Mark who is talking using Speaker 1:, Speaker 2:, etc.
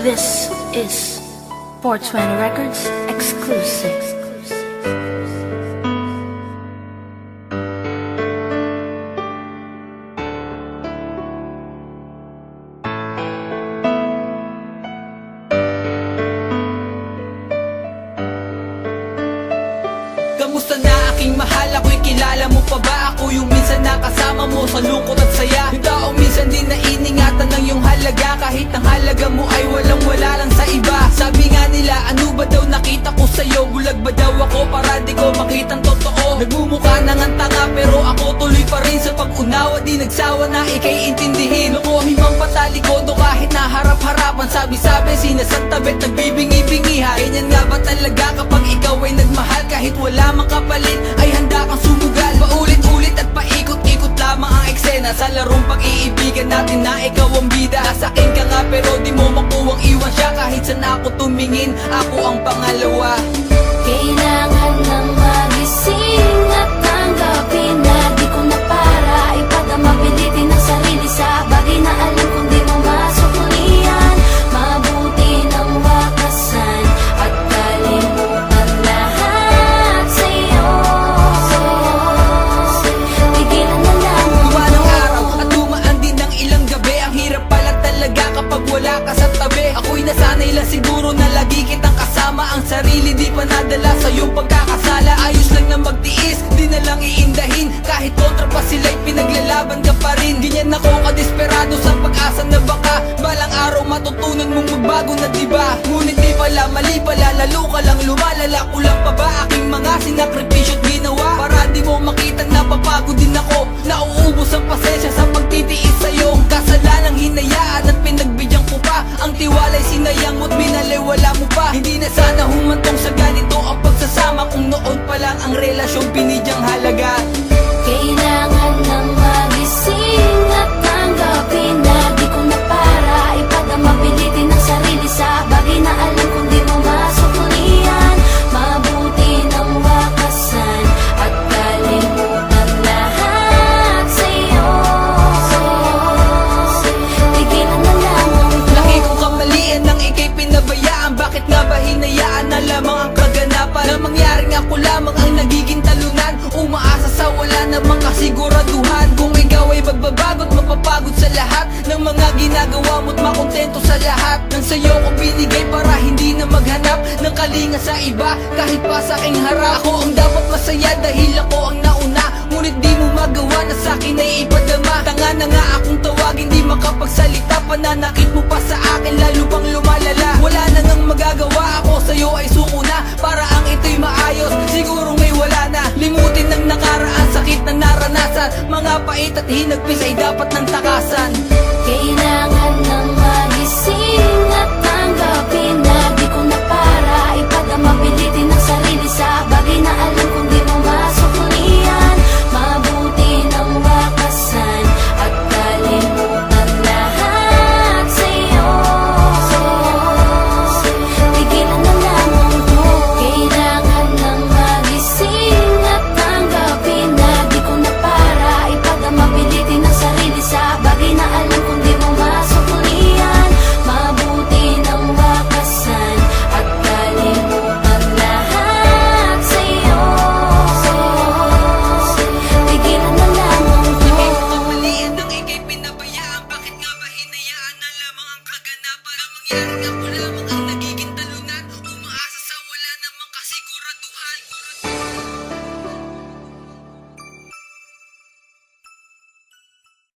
Speaker 1: This is 420 Records exclusive.
Speaker 2: Kamusta na aking mahal? Ako'y kilala mo pa ba? Ako yung minsan nakasama mo sa lungkot at saya. Yung taong minsan din na iningatan ng iyong halaga, kahit ang halaga mo ay walang-wala lang sa iba. Sabi nga nila, ano ba daw nakita ko sa'yo? Bulag ba daw ako para di ko makitang totoo? Nagmumukha na ngang tanga pero ako tuloy pa rin sa pag-unawa. Di nagsawa na ikay intindihin. Lokohin mang patalikodo kahit na harap-harapan. Sabi-sabi, sinasantabit, nagbibingi-bingihan. Ganyan nga ba talaga kapag ikaw ay nagmahal? Kahit wala mang kapalit ay handa kang sumugal. Paulit-ulit at paikot-ikot lamang ang eksena sa larong pag-iibigan natin na ikaw ang bida. Nasakin ka nga pero di mo makuwang iwan siya. Kahit saan ako tumingin, ako ang pangalawa.
Speaker 3: Kailangan nang magising at tanggapin na di ko na para ipadama pilitin ang sarili sa bagay na alam kong di mo masukulian. Mabuti ng wakasan at kalimutan lahat sa'yo. Tigilan na lang
Speaker 2: Dumaan ang araw at dumaan din ng ilang gabi. Ang hirap pala talaga kapag wala ka sa tabi. Ako'y nasanay lang siguro na lagi kitang kasama. Ang sarili di pa nadala sa iyong pagkakasala. Ayos lang na magtiis, di na lang iindahin. Kahit kontra pa sila'y pinaglalaban ka pa rin. Ganyan ako kadesperado sa pag-asa na baka balang araw matutunan mong magbago na diba? Ngunit di pala, mali pala, lalo ka lang lumalala. Kulang pa ba aking mga sinakripisyo't ginawa? Para di mo makita na papagod din ako. Nauubos ang pasensya sa pagtitiis sa'yo. Kasalanang hinayaan at pinagbigyan ko pa. Ang tiwala'y sinayang mo't binaliwala mo pa. Hindi na sana humantong sa ganito ang pagsasama. Kung noon pa lang ang relasyong binidyang halaga.
Speaker 3: Kailangan nang magising at tanggapin na di ko na para ipadama pilitin ang sarili sa bagay na alam kong di mo masukulian. Mabuti ng wakasan at kalimutan lahat sa'yo. Tigilan na lang ang
Speaker 2: Laki kong kamalian nang ikay pinabayaan. Bakit nga ba hinayaan na lamang ang kaganapan? Na mangyaring ako lamang ang nagiging talunan. Umaasa sa wala namang kasiguraduhan. Kung ikaw ay magbabago at mapapagod sa lahat ng mga ginagawa mo't makontento sa lahat ng sa'yo ko binigay para hindi na maghanap ng kalinga sa iba. Kahit pa sa aking harap, ako ang dapat masaya dahil ako ang nauna. Ngunit di mo magawa na sa'kin ay ipadama. Tanga na nga akong tawagin, di makapagsalita. Pananakit mo pa sa akin, lalo pang lumalala. Wala na ngang magagawa, ako sa'yo ay suko na. Para ang ito'y maayos, siguro may wala na. Limutin ng nakaraan, sakit na naranasan. Mga pait at hinagpis ay dapat ng takasan.
Speaker 3: Kailangan nang magising at tanggapin na di ko na para ipadama pilitin ang sarili sa bagay na alam kong di mo masukulian. Mabuti ng wakasan at kalimutan lahat sa'yo. Tigilan na lamang to. Kailangan nang magising at tanggapin na di ko na para ipadama pilitin ang sarili sa bagay na alam kong di mo masukulian. Mabuti ng wakasan at kalimutan lahat sa'yo. Tigilan na lamang to.
Speaker 2: Laki kong kamalian nang ikay pinabayaan. Bakit nga ba hinayaan na lamang ang kaganapan? Na mangyaring ako lamang ang nagiging talunan. Umaasa sa wala namang kasiguraduhan.